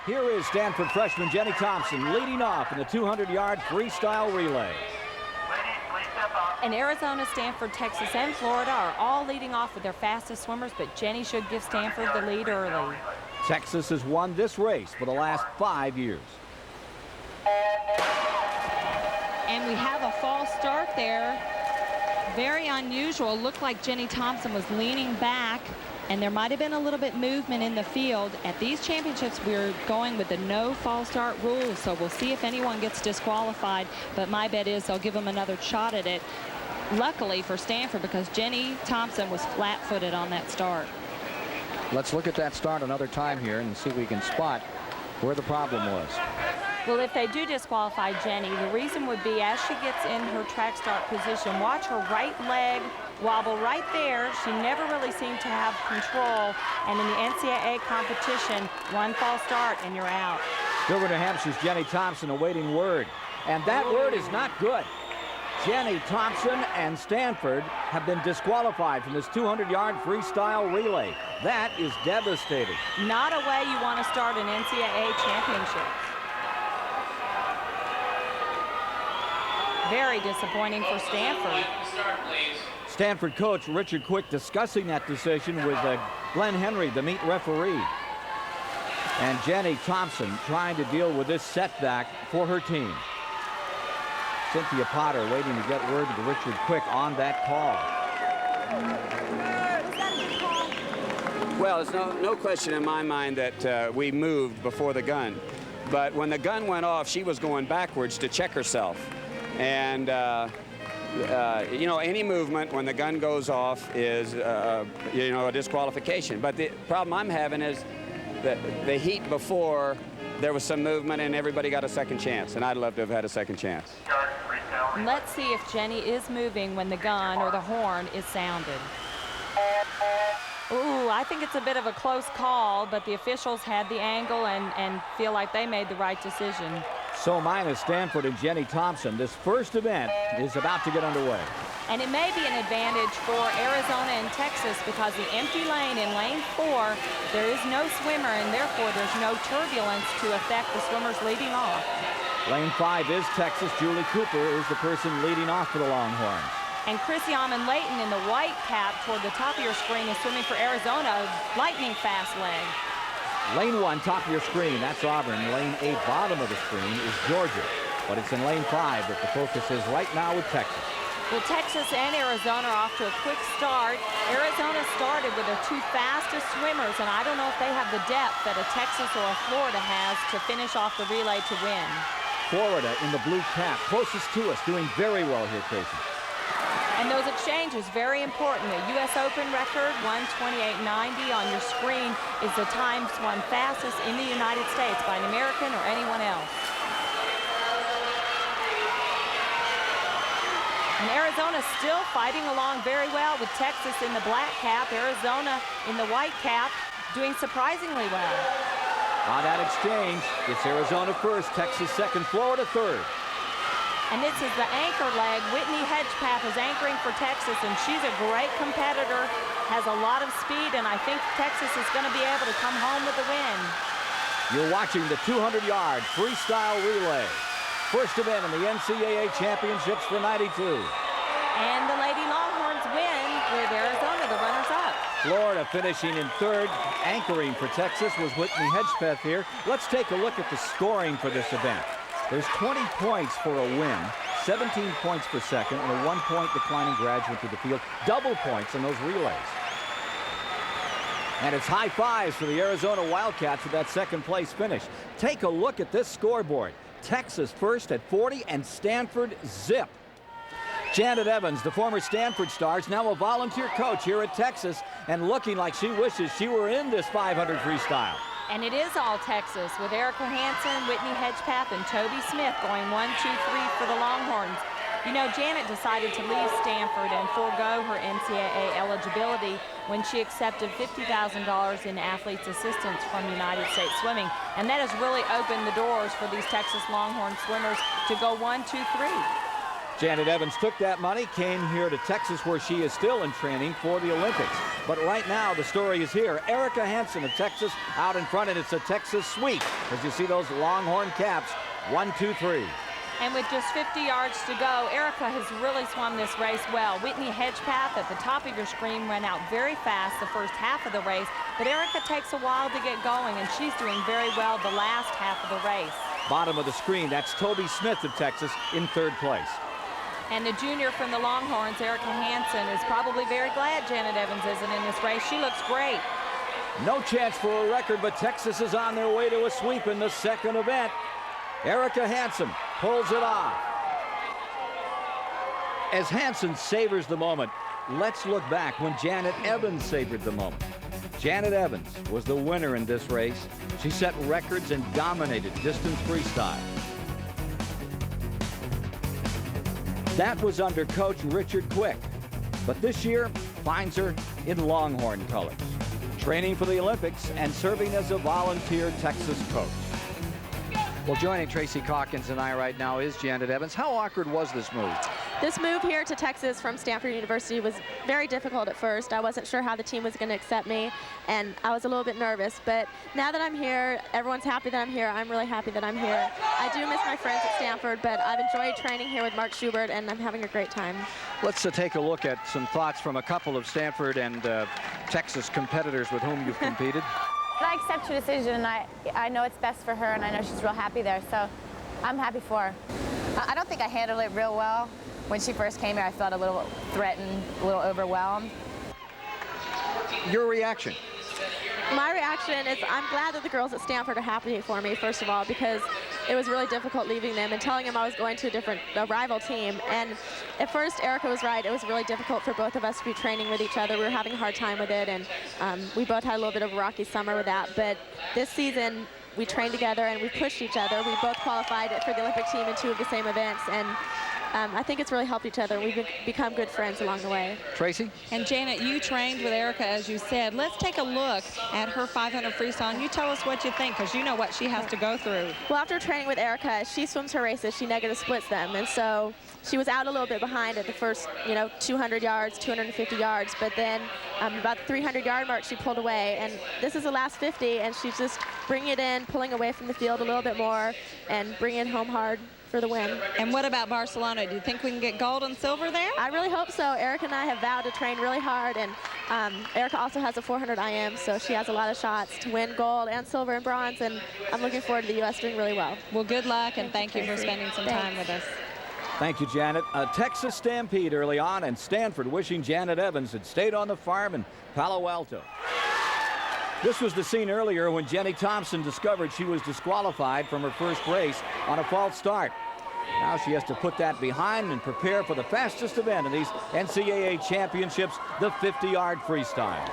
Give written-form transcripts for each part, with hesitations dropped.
Here is Stanford freshman Jenny Thompson leading off in the 200-yard freestyle relay. And Arizona, Stanford, Texas, and Florida are all leading off with their fastest swimmers, but Jenny should give Stanford the lead early. Texas has won this race for the last 5 years. And we have a false start there. Very unusual. Looked like Jenny Thompson was leaning back, and there might have been a little bit movement in the field. At these championships, we're going with the no false start rule, so we'll see if anyone gets disqualified, but my bet is they'll give them another shot at it. Luckily for Stanford, because Jenny Thompson was flat-footed on that start. Let's look at that start another time here and see if we can spot where the problem was. Well, if they do disqualify Jenny, the reason would be as she gets in her track start position, watch her right leg wobble right there. She never really seemed to have control. And in the NCAA competition, one false start and you're out. Silver, New Hampshire's Jenny Thompson awaiting word. And that word is not good. Jenny Thompson and Stanford have been disqualified from this 200-yard freestyle relay. That is devastating. Not a way you want to start an NCAA championship. Very disappointing for Stanford. Stanford coach Richard Quick discussing that decision with Glenn Henry, the meet referee. And Jenny Thompson trying to deal with this setback for her team. Cynthia Potter waiting to get word to Richard Quick on that call. Well, there's no question in my mind that we moved before the gun. But when the gun went off, she was going backwards to check herself. And, you know, any movement when the gun goes off is, you know, a disqualification. But the problem I'm having is that the heat before, there was some movement and everybody got a second chance. And I'd love to have had a second chance. Let's see if Jenny is moving when the gun or the horn is sounded. Ooh, I think it's a bit of a close call, but the officials had the angle and feel like they made the right decision. So minus Stanford and Jenny Thompson, this first event is about to get underway. And it may be an advantage for Arizona and Texas because the empty lane in lane 4, there is no swimmer and therefore there's no turbulence to affect the swimmers leading off. Lane 5 is Texas. Julie Cooper is the person leading off for the Longhorns. And Chrissy Amon-Layton in the white cap toward the top of your screen is swimming for Arizona, lightning fast leg. Lane 1, top of your screen, that's Auburn. Lane 8, bottom of the screen, is Georgia. But it's in lane 5 that the focus is right now with Texas. Well, Texas and Arizona are off to a quick start. Arizona started with their 2 fastest swimmers, and I don't know if they have the depth that a Texas or a Florida has to finish off the relay to win. Florida in the blue cap, closest to us, doing very well here, Tracy. And those exchanges, very important. The U.S. Open record, 1:28.90 on your screen, is the time swum fastest in the United States by an American or anyone else. And Arizona still fighting along very well with Texas in the black cap, Arizona in the white cap, doing surprisingly well. On that exchange, it's Arizona first, Texas second, Florida third. And this is the anchor leg. Whitney Hedgepeth is anchoring for Texas, and she's a great competitor, has a lot of speed, and I think Texas is going to be able to come home with the win. You're watching the 200-yard freestyle relay. First event in the NCAA championships for '92. And the Lady Longhorns win with Arizona, the runners-up. Florida finishing in third. Anchoring for Texas was Whitney Hedgepeth here. Let's take a look at the scoring for this event. There's 20 points for a win, 17 points for second, and a 1-point declining graduate to the field. Double points in those relays. And it's high fives for the Arizona Wildcats with that second place finish. Take a look at this scoreboard. Texas first at 40 and Stanford zip. Janet Evans, the former Stanford star, is now a volunteer coach here at Texas and looking like she wishes she were in this 500 freestyle. And it is all Texas with Erica Hansen, Whitney Hedgepeth, and Toby Smith going 1, 2, 3 for the Longhorns. You know, Janet decided to leave Stanford and forego her NCAA eligibility when she accepted $50,000 in athletes' assistance from United States Swimming. And that has really opened the doors for these Texas Longhorn swimmers to go 1, 2, 3. Janet Evans took that money, came here to Texas, where she is still in training for the Olympics. But right now, the story is here. Erica Hansen of Texas out in front, and it's a Texas sweep. As you see those Longhorn caps, 1, 2, 3. And with just 50 yards to go, Erica has really swum this race well. Whitney Hedgepeth at the top of your screen ran out very fast the first half of the race, but Erica takes a while to get going, and she's doing very well the last half of the race. Bottom of the screen, that's Toby Smith of Texas in 3rd place. And the junior from the Longhorns, Erica Hansen, is probably very glad Janet Evans isn't in this race. She looks great. No chance for a record, but Texas is on their way to a sweep in the 2nd event. Erica Hansen pulls it off. As Hansen savors the moment, let's look back when Janet Evans savored the moment. Janet Evans was the winner in this race. She set records and dominated distance freestyle. That was under coach Richard Quick, but this year finds her in Longhorn colors, training for the Olympics and serving as a volunteer Texas coach. Well, joining Tracy Calkins and I right now is Janet Evans. How awkward was this move? This move here to Texas from Stanford University was very difficult at first. I wasn't sure how the team was going to accept me, and I was a little bit nervous. But now that I'm here, everyone's happy that I'm here. I'm really happy that I'm here. I do miss my friends at Stanford, but I've enjoyed training here with Mark Schubert, and I'm having a great time. Let's take a look at some thoughts from a couple of Stanford and Texas competitors with whom you've competed. I accept your decision. I know it's best for her, and I know she's real happy there, so I'm happy for her. I don't think I handled it real well. When she first came here, I felt a little threatened, a little overwhelmed. Your reaction? My reaction is I'm glad that the girls at Stanford are happy for me, first of all, because it was really difficult leaving them and telling them I was going to a rival team. And at first, Erica was right. It was really difficult for both of us to be training with each other. We were having a hard time with it, and we both had a little bit of a rocky summer with that. But this season, we trained together and we pushed each other. We both qualified for the Olympic team in 2 of the same events, and I think it's really helped each other. We've become good friends along the way. Tracy? And Janet, you trained with Erica, as you said. Let's take a look at her 500 freestyle, and you tell us what you think, because you know what she has to go through. Well, after training with Erica, she swims her races. She negative splits them, and so she was out a little bit behind at the first, 200 yards, 250 yards, but then about the 300-yard mark, she pulled away, and this is the last 50, and she's just bringing it in, pulling away from the field a little bit more, and bringing it home hard for the win. And what about Barcelona? Do you think we can get gold and silver there? I really hope so. Erica and I have vowed to train really hard, and Erica also has a 400 IM, so she has a lot of shots to win gold and silver and bronze, and I'm looking forward to the U.S. doing really well. Well, good luck, and thank you for spending some time with us. Thank you, Janet. A Texas stampede early on, and Stanford wishing Janet Evans had stayed on the farm in Palo Alto. This was the scene earlier when Jenny Thompson discovered she was disqualified from her first race on a false start. Now she has to put that behind and prepare for the fastest event in these NCAA championships, the 50-yard freestyle.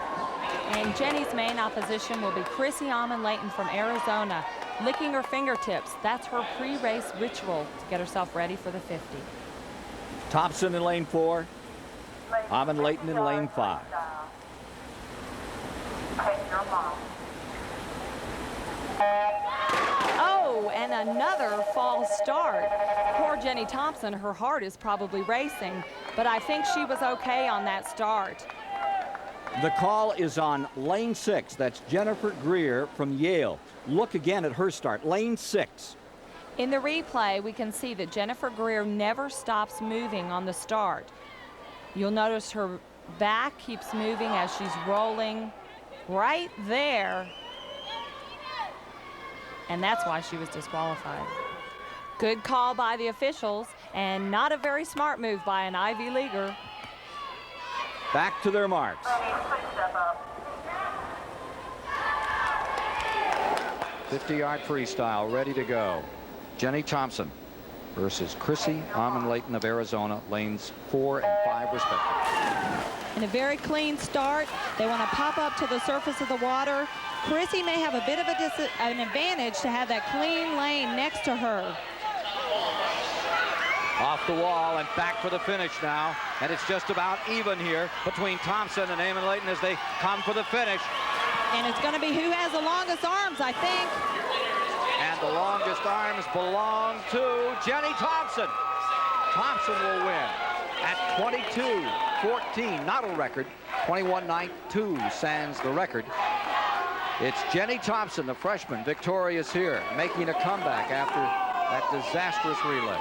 And Jenny's main opposition will be Chrissy Almond-Layton from Arizona, licking her fingertips. That's her pre-race ritual to get herself ready for the 50. Thompson in lane 4, Almond-Layton in lane 5. Oh, and another false start. Poor Jenny Thompson, her heart is probably racing, but I think she was okay on that start. The call is on lane 6. That's Jennifer Greer from Yale. Look again at her start, lane 6. In the replay, we can see that Jennifer Greer never stops moving on the start. You'll notice her back keeps moving as she's rolling right there. And that's why she was disqualified. Good call by the officials, and not a very smart move by an Ivy Leaguer. Back to their marks. 50-yard freestyle ready to go. Jenny Thompson versus Chrissy Almond-Layton of Arizona, lanes 4 and 5 respectively. And a very clean start. They want to pop up to the surface of the water. Chrissy may have a bit of an advantage to have that clean lane next to her. Off the wall and back for the finish now. And it's just about even here between Thompson and Almond-Layton as they come for the finish. And it's going to be who has the longest arms, I think. And the longest arms belong to Jenny Thompson. Thompson will win at 22-14. Not a record. 21-9-2 stands the record. It's Jenny Thompson, the freshman, victorious here, making a comeback after that disastrous relay.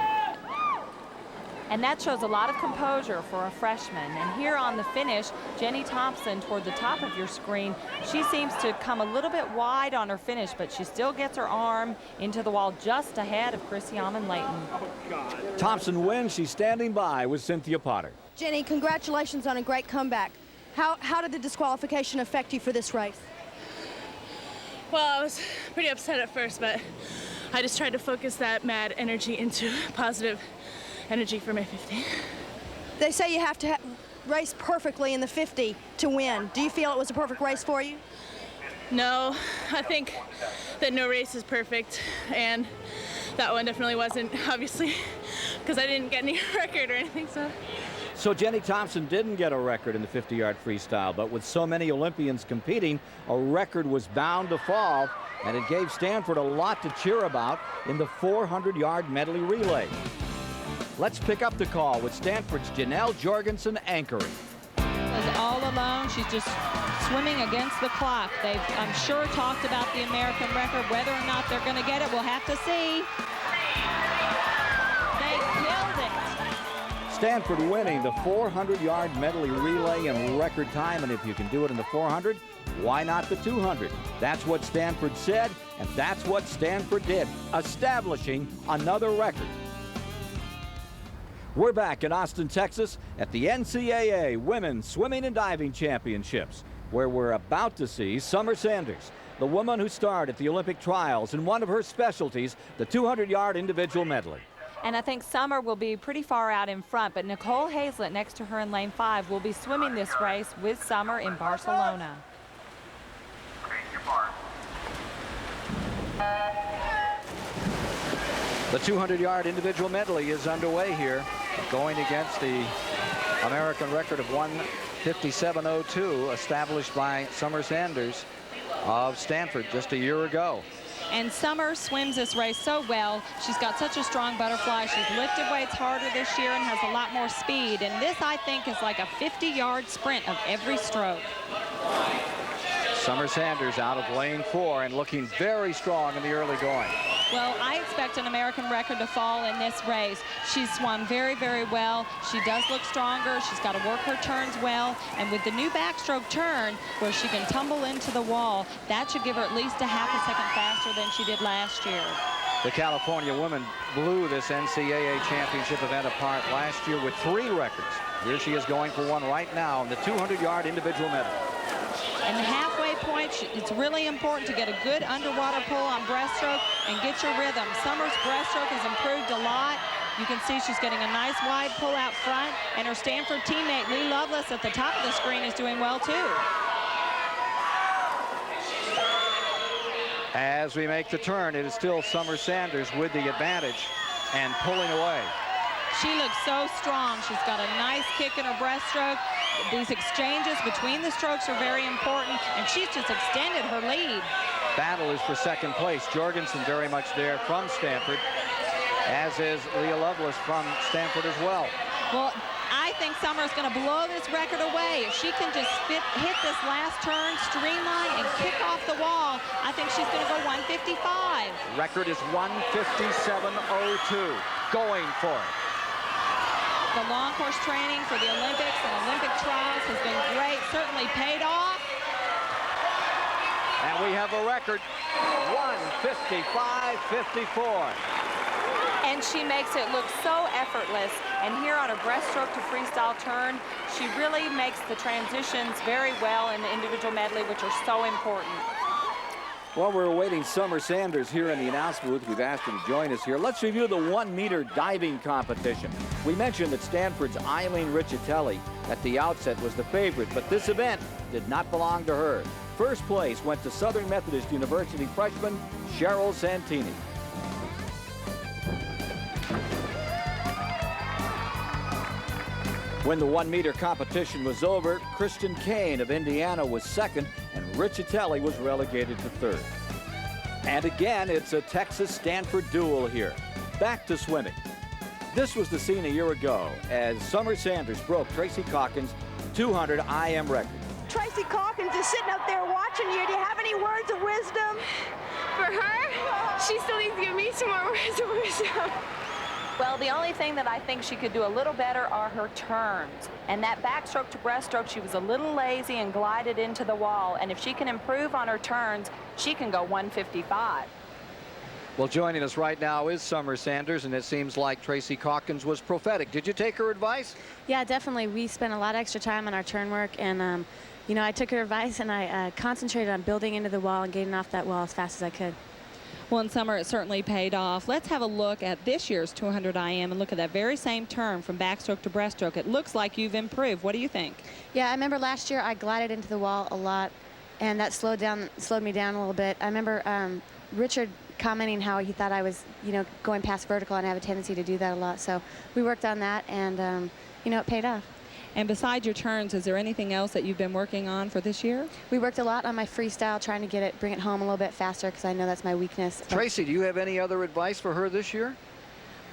And that shows a lot of composure for a freshman. And here on the finish, Jenny Thompson toward the top of your screen, she seems to come a little bit wide on her finish, but she still gets her arm into the wall just ahead of Chrissy Amon-Layton. Thompson wins. She's standing by with Cynthia Potter. Jenny, congratulations on a great comeback. How did the disqualification affect you for this race? Well, I was pretty upset at first, but I just tried to focus that mad energy into positive energy for my 50. They say you have to race perfectly in the 50 to win. Do you feel it was a perfect race for you? No, I think that no race is perfect, and that one definitely wasn't, obviously, because I didn't get any record or anything. So Jenny Thompson didn't get a record in the 50-yard freestyle, but with so many Olympians competing, a record was bound to fall, and it gave Stanford a lot to cheer about in the 400-yard medley relay. Let's pick up the call with Stanford's Janelle Jorgensen anchoring. Is all alone. She's just swimming against the clock. They've, I'm sure, talked about the American record. Whether or not they're going to get it, we'll have to see. They killed it. Stanford winning the 400-yard medley relay in record time, and if you can do it in the 400, why not the 200? That's what Stanford said, and that's what Stanford did, establishing another record. We're back in Austin, Texas at the NCAA Women's Swimming and Diving Championships, where we're about to see Summer Sanders, the woman who starred at the Olympic trials in one of her specialties, the 200-yard individual medley. And I think Summer will be pretty far out in front, but Nicole Hazlett next to her in lane 5 will be swimming this race with Summer in Barcelona. The 200-yard individual medley is underway here, going against the American record of 1:57.02 established by Summer Sanders of Stanford just a year ago. And Summer swims this race so well. She's got such a strong butterfly. She's lifted weights harder this year and has a lot more speed. And this, I think, is like a 50-yard sprint of every stroke. Summer Sanders out of lane 4 and looking very strong in the early going. Well, I expect an American record to fall in this race. She's swum very, very well. She does look stronger. She's got to work her turns well. And with the new backstroke turn, where she can tumble into the wall, that should give her at least a half a second faster than she did last year. The California women blew this NCAA championship event apart last year with 3 records. Here she is going for one right now in the 200-yard individual medley. And the halfway point, it's really important to get a good underwater pull on breaststroke and get your rhythm. Summer's breaststroke has improved a lot. You can see she's getting a nice wide pull out front, and her Stanford teammate Lee Lovelace at the top of the screen is doing well too. As we make the turn, it is still Summer Sanders with the advantage and pulling away. She looks so strong. She's got a nice kick in her breaststroke. These exchanges between the strokes are very important, and she's just extended her lead. Battle is for second place. Jorgensen very much there from Stanford, as is Leah Lovelace from Stanford as well. Well, I think Summer's going to blow this record away. If she can just hit this last turn, streamline, and kick off the wall, I think she's going to go 1:55. Record is 1:57.02. Going for it. The long course training for the Olympics and Olympic trials has been great, certainly paid off. And we have a record, 1:55.54. And she makes it look so effortless. And here on her breaststroke to freestyle turn, she really makes the transitions very well in the individual medley, which are so important. While we're awaiting Summer Sanders here in the announcement booth, we've asked her to join us here. Let's review the 1-meter diving competition. We mentioned that Stanford's EILEEN Richetelli at the outset was the favorite, but this event did not belong to her. First place went to Southern Methodist University freshman CHERIL Santini. When the 1-meter competition was over, Christian Kane of Indiana was second, and Richetelli was relegated to third. And again, it's a Texas-Stanford duel here. Back to swimming. This was the scene a year ago as Summer Sanders broke Tracy Calkins' 200 IM record. Tracy Calkins is sitting up there watching you. Do you have any words of wisdom? For her, she still needs to give me some more words of wisdom. Well, the only thing that I think she could do a little better are her turns. And that backstroke to breaststroke, she was a little lazy and glided into the wall. And if she can improve on her turns, she can go 155. Well, joining us right now is Summer Sanders, and it seems like Tracy Calkins was prophetic. Did you take her advice? Yeah, definitely. We spent a lot of extra time on our turn work, and you know, I took her advice and I concentrated on building into the wall and getting off that wall as fast as I could. Well, in summer, it certainly paid off. Let's have a look at this year's 200 IM and look at that very same turn from backstroke to breaststroke. It looks like you've improved. What do you think? Yeah, I remember last year I glided into the wall a lot, and that slowed me down a little bit. I remember Richard commenting how he thought I was, you know, going past vertical, and I have a tendency to do that a lot. So we worked on that, and you know, it paid off. And besides your turns, is there anything else that you've been working on for this year? We worked a lot on my freestyle, trying to bring it home a little bit faster, because I know that's my weakness. Tracy, do you have any other advice for her this year?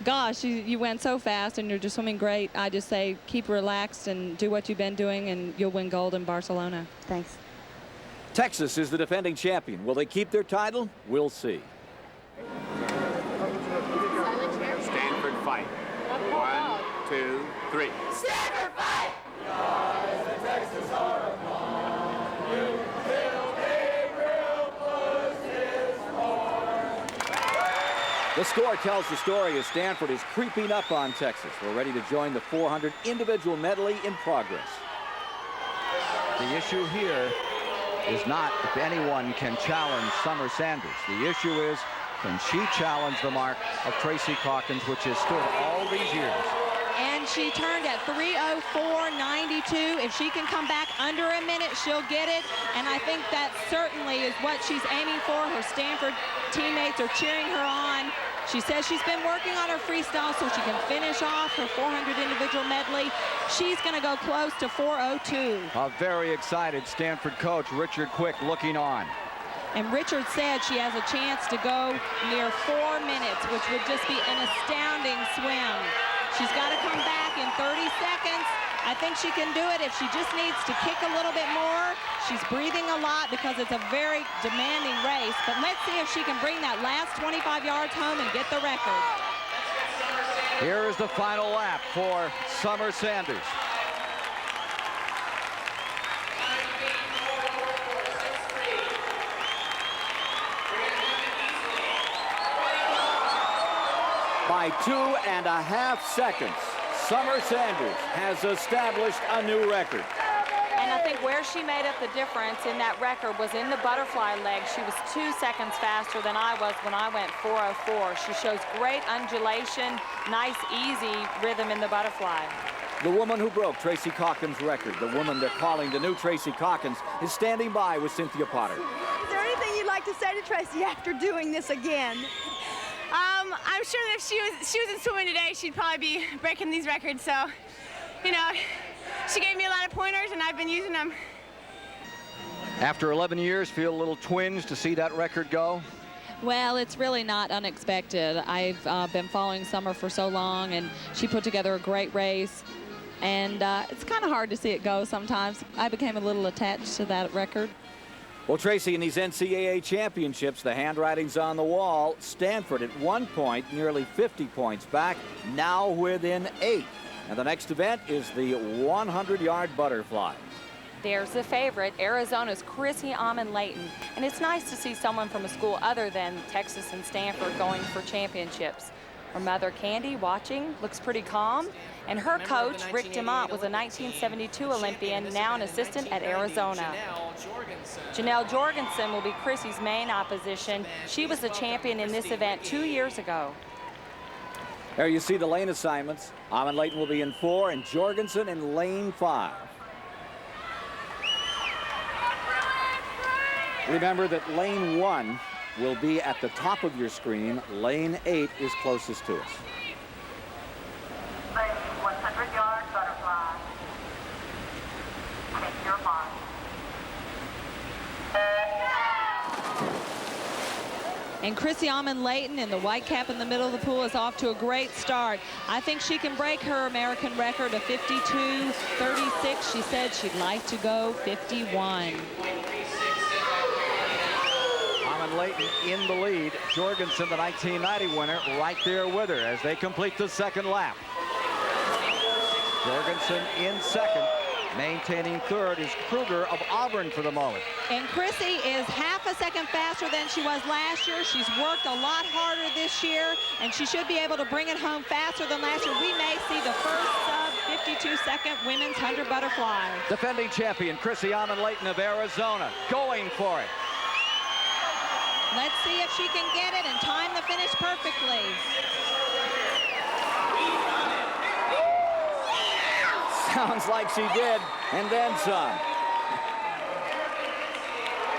Gosh, you went so fast and you're just swimming great. I just say keep relaxed and do what you've been doing, and you'll win gold in Barcelona. Thanks. Texas is the defending champion. Will they keep their title? We'll see. Stanford fight. 1, 2, 3. Stanford fight! The score tells the story as Stanford is creeping up on Texas. We're ready to join the 400 individual medley in progress. The issue here is not if anyone can challenge Summer Sanders. The issue is, can she challenge the mark of Tracy Calkins, which has stood all these years? And she turned at 3:04.92. If she can come back under a minute, she'll get it. And I think that certainly is what she's aiming for. Her Stanford teammates are cheering her on. She says she's been working on her freestyle so she can finish off her 400 individual medley. She's going to go close to 4:02. A very excited Stanford coach, Richard Quick, looking on. And Richard said she has a chance to go near 4 minutes, which would just be an astounding swim. She's got to come back in 30 seconds. I think she can do it if she just needs to kick a little bit more. She's breathing a lot because it's a very demanding race. But let's see if she can bring that last 25 yards home and get the record. Here is the final lap for Summer Sanders. By 2.5 seconds, Summer Sanders has established a new record. And I think where she made up the difference in that record was in the butterfly leg. She was 2 seconds faster than I was when I went 4:04. She shows great undulation, nice, easy rhythm in the butterfly. The woman who broke Tracy Calkins' record, the woman they're calling the new Tracy Calkins, is standing by with Cynthia Potter. Is there anything you'd like to say to Tracy after doing this again? I'm sure that if she was in swimming today, she'd probably be breaking these records. So, you know, she gave me a lot of pointers, and I've been using them. After 11 years, feel a little twinge to see that record go? Well, it's really not unexpected. I've been following Summer for so long, and she put together a great race. And it's kind of hard to see it go sometimes. I became a little attached to that record. Well, Tracy, in these NCAA championships, the handwriting's on the wall. Stanford at one point, nearly 50 points back, now within 8. And the next event is the 100-yard butterfly. There's the favorite, Arizona's Chrissy Amon-Layton. And it's nice to see someone from a school other than Texas and Stanford going for championships. Her mother, Candy, watching, looks pretty calm. And her coach, Rick DeMont, was a 1972 Olympian, now an assistant at Arizona. Janelle Jorgensen will be Chrissy's main opposition. She was the champion in this event 2 years ago. There you see the lane assignments. Amon-Layton will be in 4 and Jorgensen in lane 5. Remember that lane 1 will be at the top of your screen. Lane 8 is closest to us. 100-yard butterfly. Take your mark. And Chrissy Amon-Layton in the white cap in the middle of the pool is off to a great start. I think she can break her American record of 52:36. She said she'd like to go 51. Amon-Layton in the lead. Jorgensen, the 1990 winner, right there with her as they complete the second lap. Jorgensen in second. Maintaining third is Kruger of Auburn for the moment. And Chrissy is half a second faster than she was last year. She's worked a lot harder this year, and she should be able to bring it home faster than last year. We may see the first sub-52-second women's 100 butterfly. Defending champion Chrissy Amon-Layton of Arizona going for it. Let's see if she can get it and time the finish perfectly. Sounds like she did, and then some.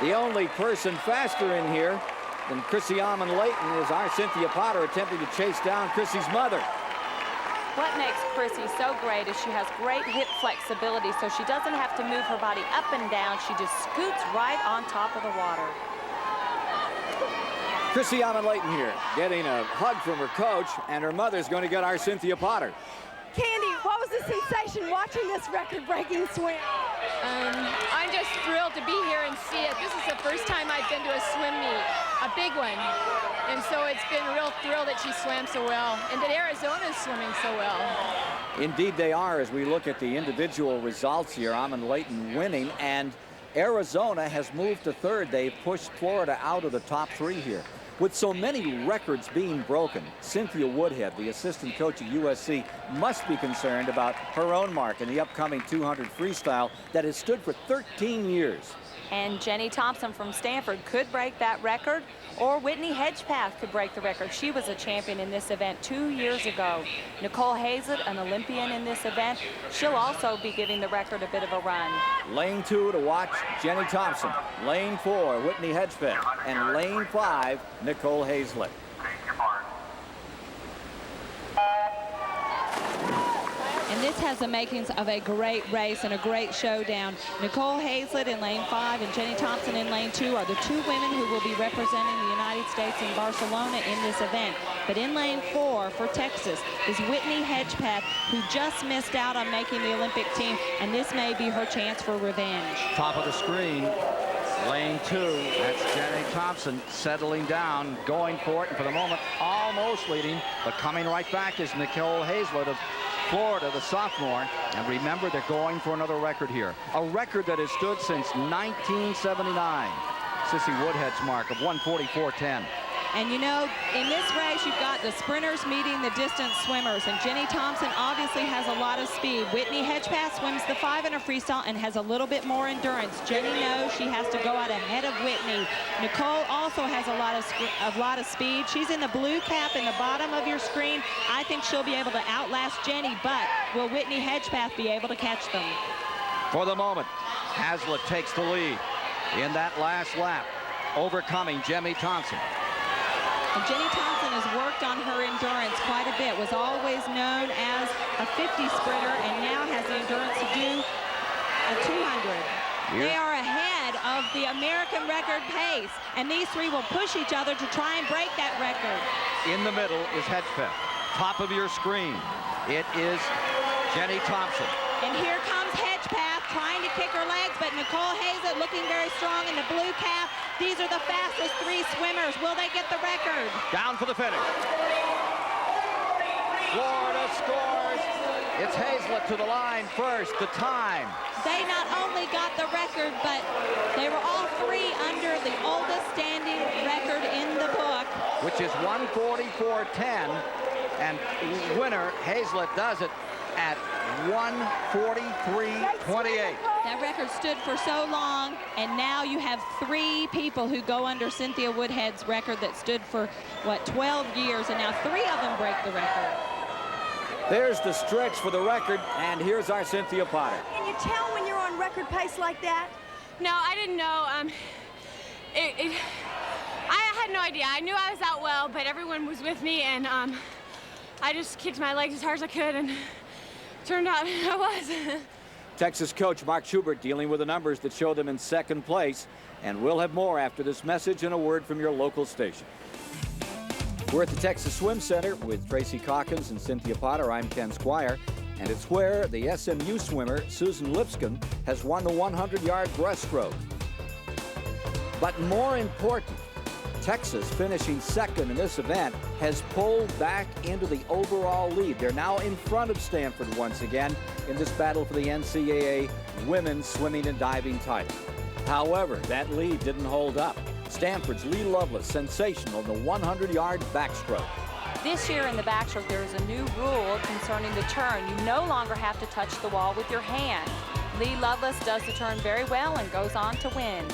The only person faster in here than Chrissy Amon-Layton is our Cynthia Potter attempting to chase down Chrissy's mother. What makes Chrissy so great is she has great hip flexibility, so she doesn't have to move her body up and down. She just scoots right on top of the water. Chrissy Amon-Layton here, getting a hug from her coach, and her mother's going to get our Cynthia Potter. Candy, what was the sensation watching this record-breaking swim? I'm just thrilled to be here and see it. This is the first time I've been to a swim meet, a big one. And so it's been a real thrill that she swam so well and that Arizona is swimming so well. Indeed they are, as we look at the individual results here. Amon-Layton winning, and Arizona has moved to third. They've pushed Florida out of the top three here. With so many records being broken, Cynthia Woodhead, the assistant coach at USC, must be concerned about her own mark in the upcoming 200 freestyle that has stood for 13 years. And Jenny Thompson from Stanford could break that record, or Whitney Hedgepeth could break the record. She was a champion in this event 2 years ago. Nicole Hazlett, an Olympian in this event, she'll also be giving the record a bit of a run. Lane 2 to watch Jenny Thompson. Lane 4, Whitney Hedgepeth. And lane 5, Nicole Hazlett. And this has the makings of a great race and a great showdown. Nicole Hazlett in lane 5 and Jenny Thompson in lane 2 are the two women who will be representing the United States in Barcelona in this event. But in lane 4 for Texas is Whitney Hedgepeth, who just missed out on making the Olympic team, and this may be her chance for revenge. Top of the screen, lane 2, that's Jenny Thompson settling down, going for it, and for the moment almost leading, but coming right back is Nicole Hazlett of Florida, the sophomore. And remember, they're going for another record here. A record that has stood since 1979. Sissy Woodhead's mark of 1:44.10. And you know, in this race, you've got the sprinters meeting the distance swimmers, and Jenny Thompson obviously has a lot of speed. Whitney Hedgepeth swims the 5 in a freestyle and has a little bit more endurance. Jenny knows she has to go out ahead of Whitney. Nicole also has a lot of speed. She's in the blue cap in the bottom of your screen. I think she'll be able to outlast Jenny, but will Whitney Hedgepeth be able to catch them? For the moment, Hazlett takes the lead in that last lap, overcoming Jenny Thompson. And Jenny Thompson has worked on her endurance quite a bit, was always known as a 50 sprinter, and now has the endurance to do a 200. They are ahead of the American record pace, and these three will push each other to try and break that record. In the middle is Hedgepeth. Top of your screen, it is Jenny Thompson. And here comes Hedgepeth trying to kick her legs, but Nicole Hazlett looking very strong in the blue cap. These are the fastest three swimmers. Will they get the record? Down for the finish. Florida scores. It's Hazlett to the line first. The time. They not only got the record, but they were all three under the oldest standing record in the book, which is 1:44.10. And winner Hazlett does it at 1:43.28. That record stood for so long, and now you have three people who go under Cynthia Woodhead's record that stood for, what, 12 years, and now three of them break the record. There's the stretch for the record, and here's our Cynthia Potter. Can you tell when you're on record pace like that? No, I didn't know. I had no idea. I knew I was out well, but everyone was with me, and I just kicked my legs as hard as I could, and turned out I was. Texas coach Mark Schubert dealing with the numbers that show them in second place, and we'll have more after this message and a word from your local station. We're at the Texas Swim Center with Tracy Calkins and Cynthia Potter. I'm Ken Squire, and it's where the SMU swimmer, Susan Lipscomb, has won the 100-yard breaststroke. But more important, Texas, finishing second in this event, has pulled back into the overall lead. They're now in front of Stanford once again in this battle for the NCAA women's swimming and diving title. However, that lead didn't hold up. Stanford's Lee Lovelace, sensational in the 100-yard backstroke. This year in the backstroke, there is a new rule concerning the turn. You no longer have to touch the wall with your hand. Lee Lovelace does the turn very well and goes on to win.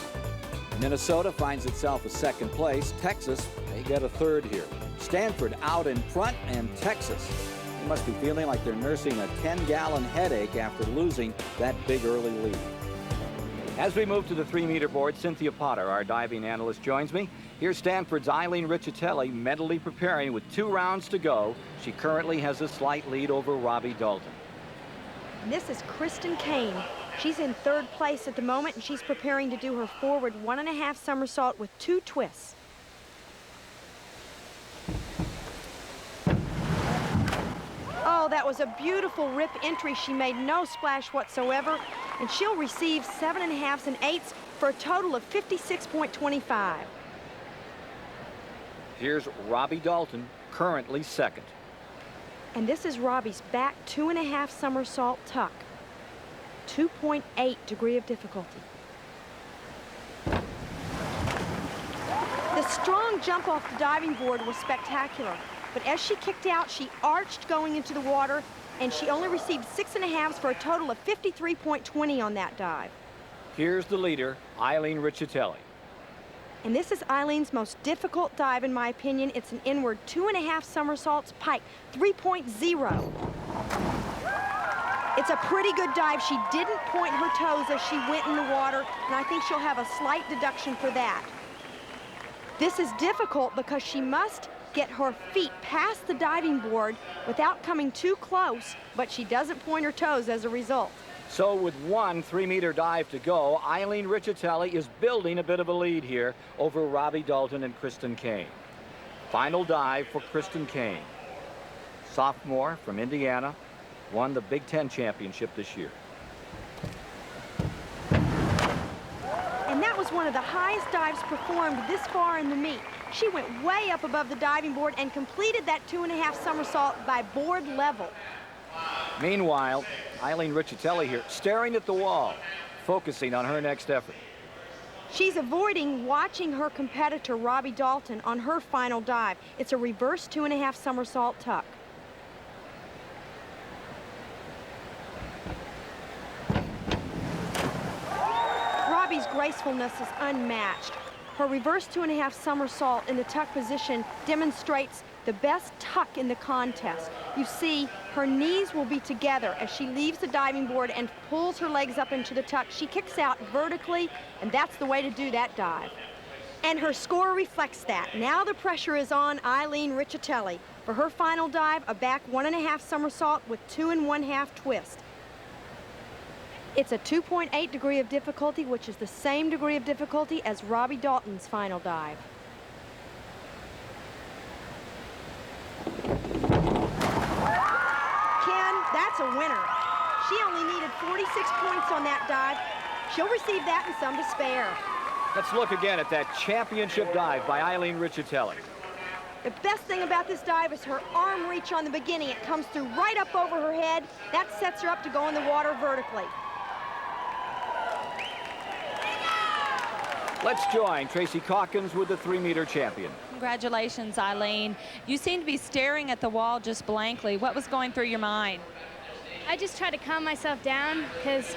Minnesota finds itself a second place. Texas, they get a third here. Stanford out in front, and Texas, they must be feeling like they're nursing a 10-gallon headache after losing that big early lead. As we move to the 3-meter board, Cynthia Potter, our diving analyst, joins me. Here's Stanford's EILEEN Richitelli mentally preparing with 2 rounds to go. She currently has a slight lead over Robbie Dalton. And this is Kristen Kane. She's in 3rd place at the moment, and she's preparing to do her forward 1.5 somersault with 2 twists. Oh, that was a beautiful rip entry. She made no splash whatsoever, and she'll receive 7.5s and 8s for a total of 56.25. Here's Robbie Dalton, currently second. And this is Robbie's back 2.5 somersault tuck. 2.8 degree of difficulty. The strong jump off the diving board was spectacular, but as she kicked out, she arched going into the water, and she only received 6.5s for a total of 53.20 on that dive. Here's the leader, EILEEN Richitelli. And this is EILEEN's most difficult dive, in my opinion. It's an inward 2.5 somersaults pike, 3.0. It's a pretty good dive. She didn't point her toes as she went in the water, and I think she'll have a slight deduction for that. This is difficult because she must get her feet past the diving board without coming too close, but she doesn't point her toes as a result. So with 1 3-meter dive to go, EILEEN Richitelli is building a bit of a lead here over Robbie Dalton and Kristen Kane. Final dive for Kristen Kane. Sophomore from Indiana, won the Big Ten championship this year. And that was one of the highest dives performed this far in the meet. She went way up above the diving board and completed that 2.5 somersault by board level. Meanwhile, EILEEN Richitelli here, staring at the wall, focusing on her next effort. She's avoiding watching her competitor, Robbie Dalton, on her final dive. It's a reverse 2.5 somersault tuck. Robbie's gracefulness is unmatched. Her reverse 2.5 somersault in the tuck position demonstrates the best tuck in the contest. You see, her knees will be together as she leaves the diving board and pulls her legs up into the tuck. She kicks out vertically, and that's the way to do that dive. And her score reflects that. Now the pressure is on EILEEN Richitelli. For her final dive, a back 1.5 somersault with 2 1/2 twist. It's a 2.8 degree of difficulty, which is the same degree of difficulty as Robbie Dalton's final dive. Ken, that's a winner. She only needed 46 points on that dive. She'll receive that and some to spare. Let's look again at that championship dive by EILEEN Richitelli. The best thing about this dive is her arm reach on the beginning. It comes through right up over her head. That sets her up to go in the water vertically. Let's join Tracy Calkins with the 3-meter champion. Congratulations, EILEEN. You seem to be staring at the wall just blankly. What was going through your mind? I just try to calm myself down because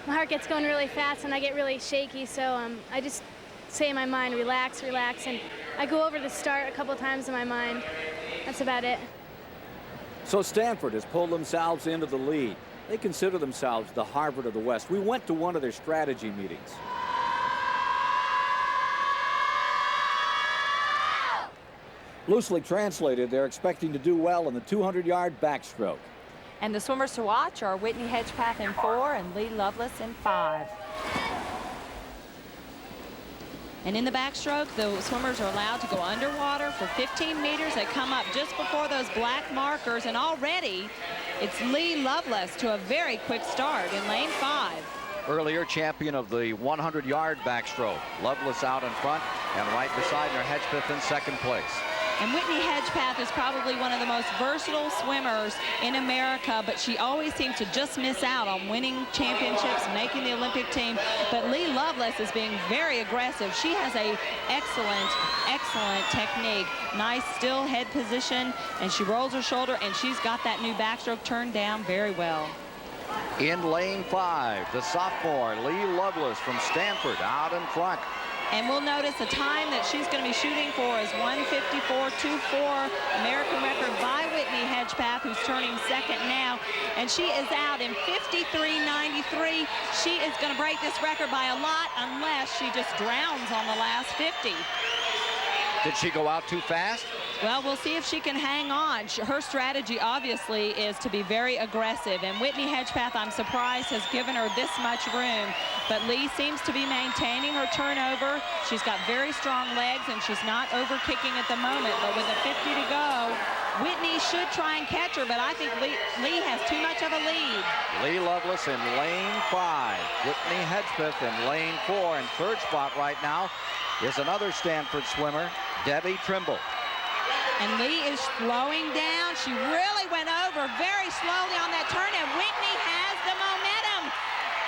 my heart gets going really fast and I get really shaky. So I just say in my mind, relax, relax. And I go over the start a couple times in my mind. That's about it. So Stanford has pulled themselves into the lead. They consider themselves the Harvard of the West. We went to one of their strategy meetings. Loosely translated, they're expecting to do well in the 200-yard backstroke. And the swimmers to watch are Whitney Hedgepeth in 4 and Lee Lovelace in 5. And in the backstroke, the swimmers are allowed to go underwater for 15 meters. They come up just before those black markers, and already it's Lee Lovelace to a very quick start in lane 5. Earlier champion of the 100-yard backstroke. Lovelace out in front, and right beside her, Hedgepeth in second place. And Whitney Hedgepeth is probably one of the most versatile swimmers in America, but she always seems to just miss out on winning championships, making the Olympic team. But Lee Lovelace is being very aggressive. She has a excellent technique. Nice still head position, and she rolls her shoulder, and she's got that new backstroke turned down very well. In lane 5, the sophomore Lee Lovelace from Stanford out in front. And we'll notice the time that she's going to be shooting for is 1:54.24, American record by Whitney Hedgepeth, who's turning second now. And she is out in 53.93. She is going to break this record by a lot unless she just drowns on the last 50. Did she go out too fast? Well, we'll see if she can hang on. Her strategy, obviously, is to be very aggressive. And Whitney Hedgepeth, I'm surprised, has given her this much room. But Lee seems to be maintaining her turnover. She's got very strong legs, and she's not over-kicking at the moment. But with a 50 to go, Whitney should try and catch her, but I think Lee has too much of a lead. Lee Lovelace in lane 5. Whitney Hedgepeth in lane 4. And third spot right now is another Stanford swimmer, Debbie Trimble. And Lee is slowing down. She really went over very slowly on that turn, and Whitney has the momentum.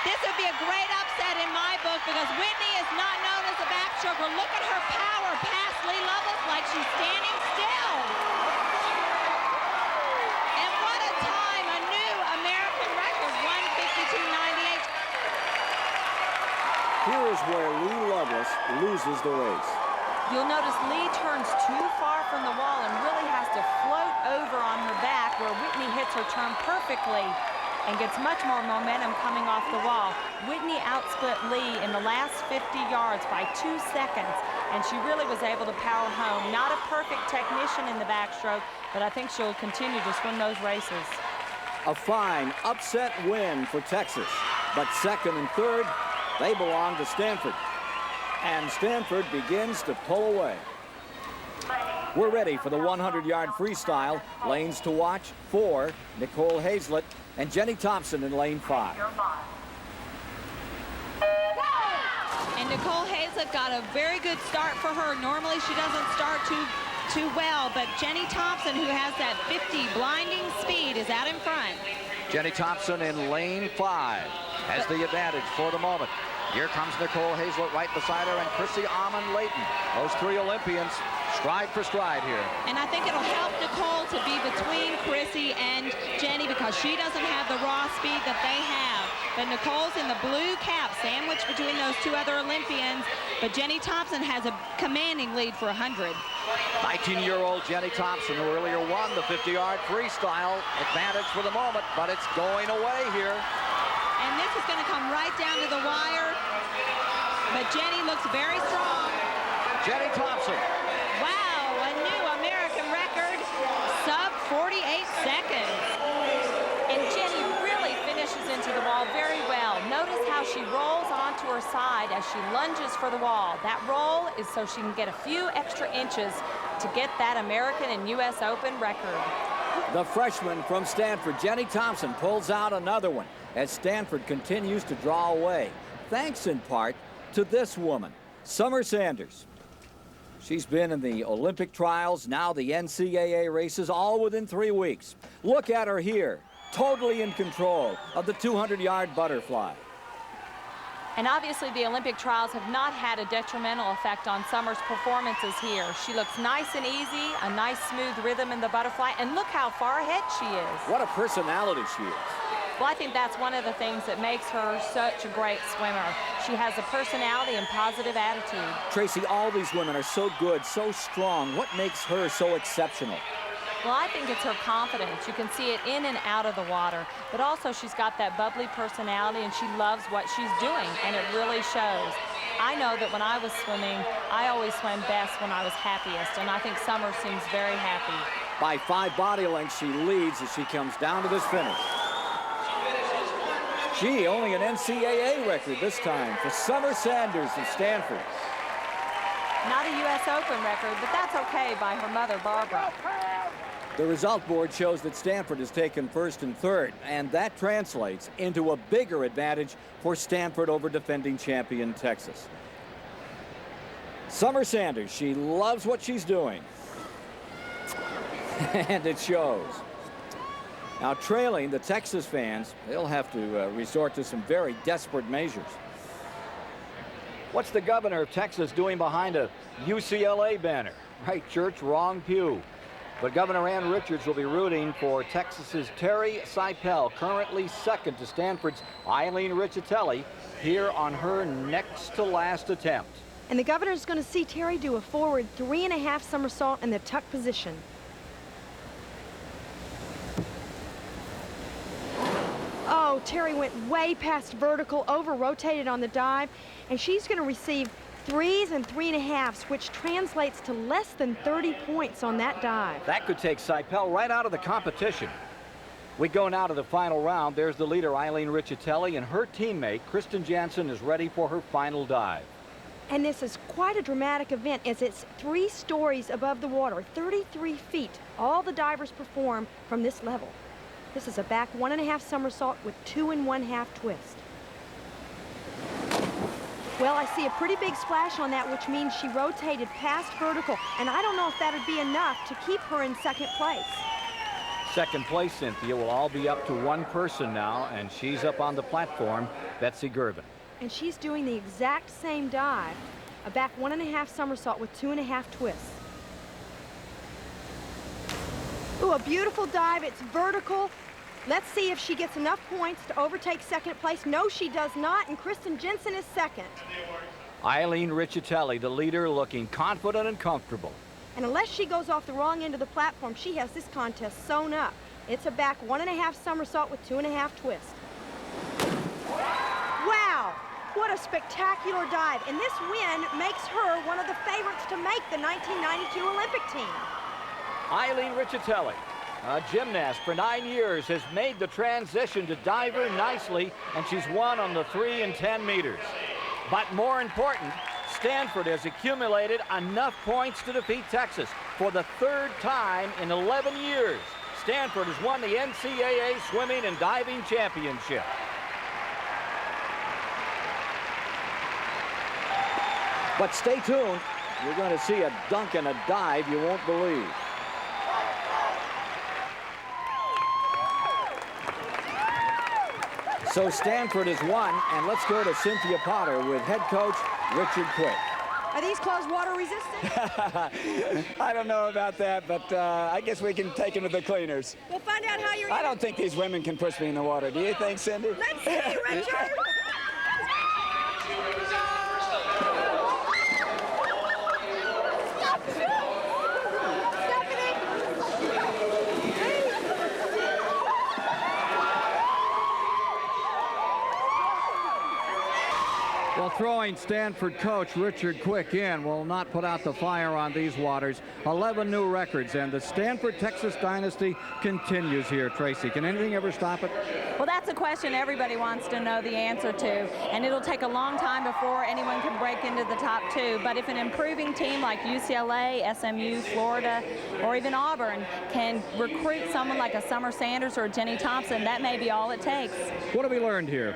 This would be a great upset in my book because Whitney is not known as a backstroker. Look at her power past Lee Lovelace like she's standing still. And what a time, a new American record, 1:52.98. Here is where Lee Lovelace loses the race. You'll notice Lee turns too far from the wall and really has to float over on her back where Whitney hits her turn perfectly and gets much more momentum coming off the wall. Whitney outsplit Lee in the last 50 yards by 2 seconds, and she really was able to power home. Not a perfect technician in the backstroke, but I think she'll continue to swim those races. A fine upset win for Texas, but second and third, they belong to Stanford. And Stanford begins to pull away. We're ready for the 100-yard freestyle. Lanes to watch: 4, Nicole Hazlett and Jenny Thompson in lane 5. And Nicole Hazlett got a very good start for her. Normally she doesn't start too well, but Jenny Thompson, who has that 50 blinding speed, is out in front. Jenny Thompson in lane 5 has the advantage for the moment. Here comes Nicole Hazlett right beside her, and Chrissy Amon-Layton. Those three Olympians stride for stride here. And I think it'll help Nicole to be between Chrissy and Jenny because she doesn't have the raw speed that they have. But Nicole's in the blue cap, sandwiched between those two other Olympians. But Jenny Thompson has a commanding lead for 100. 19-year-old Jenny Thompson, who earlier won the 50-yard freestyle. Advantage for the moment, but it's going away here. And this is going to come right down to the wire. But Jenny looks very strong. Jenny Thompson. Wow, a new American record, sub 48 seconds. And Jenny really finishes into the wall very well. Notice how she rolls onto her side as she lunges for the wall. That roll is so she can get a few extra inches to get that American and U.S. Open record. The freshman from Stanford, Jenny Thompson, pulls out another one as Stanford continues to draw away, thanks in part to this woman, Summer Sanders. She's been in the Olympic trials, now the NCAA races, all within 3 weeks. Look at her here, totally in control of the 200-yard butterfly. And obviously the Olympic trials have not had a detrimental effect on Summer's performances here. She looks nice and easy, a nice smooth rhythm in the butterfly, and look how far ahead she is. What a personality she is. Well, I think that's one of the things that makes her such a great swimmer. She has a personality and positive attitude. Tracy, all these women are so good, so strong. What makes her so exceptional? Well, I think it's her confidence. You can see it in and out of the water. But also she's got that bubbly personality and she loves what she's doing, and it really shows. I know that when I was swimming, I always swam best when I was happiest, and I think Summer seems very happy. By 5 body lengths, she leads as she comes down to this finish. She only an NCAA record this time for Summer Sanders of Stanford. Not a U.S. Open record, but that's okay by her mother, Barbara. The result board shows that Stanford has taken first and third, and that translates into a bigger advantage for Stanford over defending champion Texas. Summer Sanders, she loves what she's doing. And it shows. Now, trailing, the Texas fans, they'll have to resort to some very desperate measures. What's the governor of Texas doing behind a UCLA banner? Right church, wrong pew. But Governor Ann Richards will be rooting for Texas's Terry Seipel, currently second to Stanford's Eileen Richetelli, here on her next to last attempt. And the governor's going to see Terry do a forward 3.5 somersault in the tuck position. Oh, Terry went way past vertical, over-rotated on the dive, and she's going to receive 3s and 3.5s, which translates to less than 30 points on that dive. That could take Seipel right out of the competition. We go now to the final round. There's the leader, Eileen Richetelli, and her teammate, Kristen Jansen, is ready for her final dive. And this is quite a dramatic event, as it's 3 stories above the water, 33 feet. All the divers perform from this level. This is a back 1.5 somersault with 2 1/2 twist. Well, I see a pretty big splash on that, which means she rotated past vertical, and I don't know if that would be enough to keep her in second place. Second place, Cynthia, will all be up to one person now, and she's up on the platform, Betsy Gervin. And she's doing the exact same dive, a back 1.5 somersault with 2 1/2 twists. Ooh, a beautiful dive. It's vertical. Let's see if she gets enough points to overtake second place. No, she does not, and Kristen Jensen is second. Eileen Richetelli, the leader, looking confident and comfortable. And unless she goes off the wrong end of the platform, she has this contest sewn up. It's a back 1.5 somersault with 2 1/2 twists. Wow, what a spectacular dive. And this win makes her one of the favorites to make the 1992 Olympic team. Eileen Richetelli, a gymnast for 9 years, has made the transition to diver nicely, and she's won on the 3 and 10 meters. But more important, Stanford has accumulated enough points to defeat Texas for the 3rd time in 11 years. Stanford has won the NCAA Swimming and Diving Championship. But stay tuned. You're going to see a dunk and a dive you won't believe. So Stanford has won, and let's go to Cynthia Potter with head coach Richard Quick. Are these clothes water resistant? I don't know about that, but I guess we can take them to the cleaners. We'll find out how you're... I don't think these women can push me in the water. Do you think, Cindy? Let's see, Richard. Well, throwing Stanford coach Richard Quick in will not put out the fire on these waters. 11 new records, and the Stanford-Texas dynasty continues here, Tracy. Can anything ever stop it? Well, that's a question everybody wants to know the answer to, and it'll take a long time before anyone can break into the top 2. But if an improving team like UCLA, SMU, Florida, or even Auburn can recruit someone like a Summer Sanders or a Jenny Thompson, that may be all it takes. What have we learned here?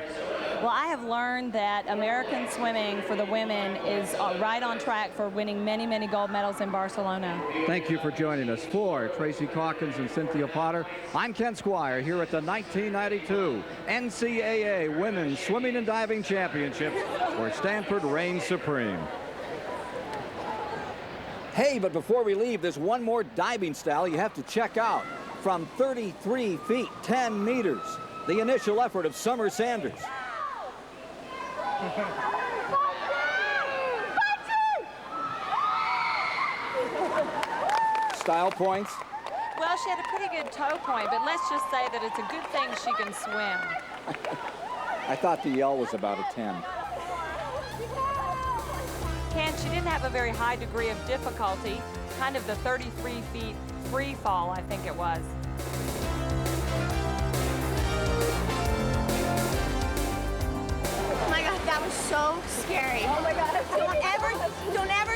Well, I have learned that American swimming for the women is right on track for winning many, many gold medals in Barcelona. Thank you for joining us. For Tracy Calkins and Cynthia Potter, I'm Ken Squire here at the 1992 NCAA Women's Swimming and Diving Championships, where Stanford reigns supreme. Hey, but before we leave, there's one more diving style you have to check out. From 33 feet, 10 meters, the initial effort of Summer Sanders. Style points? Well, she had a pretty good toe point, but let's just say that it's a good thing she can swim. I thought the yell was about a 10. Ken, she didn't have a very high degree of difficulty, kind of the 33 feet free fall, I think it was. Oh my God, that was so scary. Oh my God, don't ever